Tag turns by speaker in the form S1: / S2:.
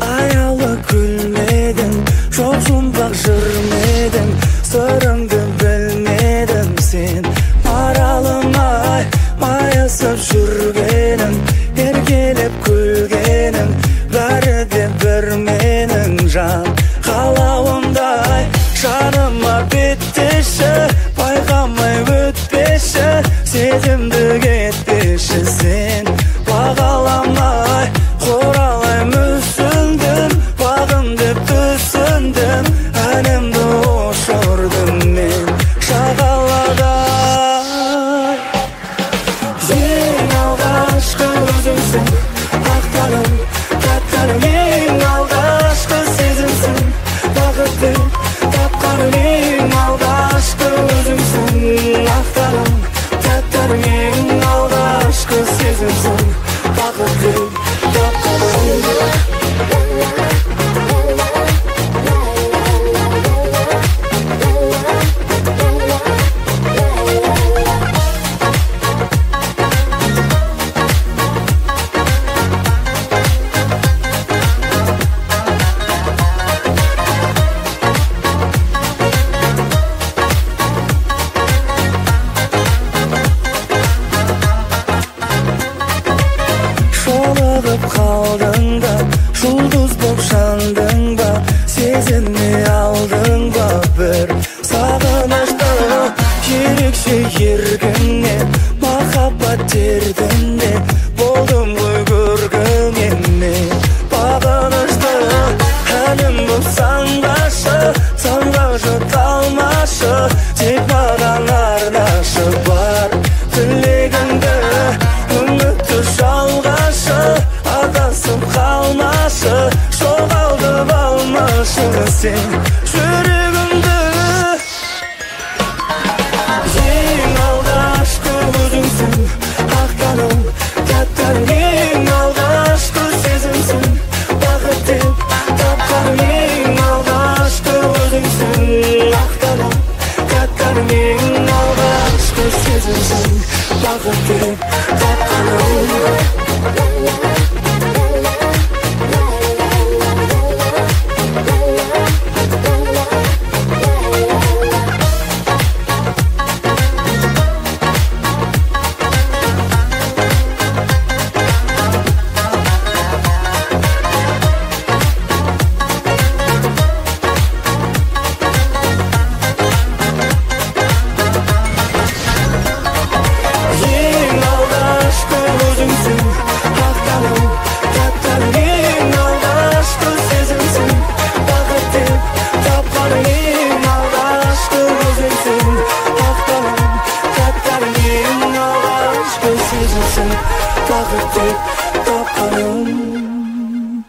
S1: Ayalı gülmedin, çok жұмбақ жүрмедің, сырыңды білмедің sen. Maralım ay, mayasып жүргенің, еркелеп күлгенің, бәрі де бір менің жан қалауымдай. Жаныма беттеші, байқамай өтпеші, сезімді кетпеші sen. Бағаламай, қоралай мүсіндім, бағым деп түсіндім, әнімді ұшырдым мен шағаладай. Ең алғашқы өзіңсің, ақтарым, тәттәрім, ең алғашқы сезімсің, бақытты тапқаным, ең алғашқы өзіңсің, ақтарым, тәттәрім, ең алғашқы сезімсің, бақытты тапқаным. Жолығып қалдың ба, жұлдыз боп жандың ба, сезіне алдың ба бір сағынышты, ерекше еркіңнен махаббат тердің де, болдым ғой көргеніңнен бағынышты. Әнім боп саңғашы, санға жұталмашы, тек маған арнашы бар тілегіңді, үмітті жалғашы, адасып қалмашы, жоғалтып алмашы сен жүрегімді. Ең алғашқы өзіңсің, ақтарым, тәттәрім, ең алғашқы сезімсің, бақыт деп тапқаным, ең алғашқы өзіңсің, ақтарым, тәттәрім, ең алғашқы сезімсің, бақыт деп тапқаным. Ең алғашқы өзіңсің, ақтарым, тәттәрім, ең алғашқы сезімсің, бақыт деп тапқаным, ең алғашқы өзіңсің, ақтарым, тәттәрім, ең алғашқы сезімсің, бақыт деп тапқаным.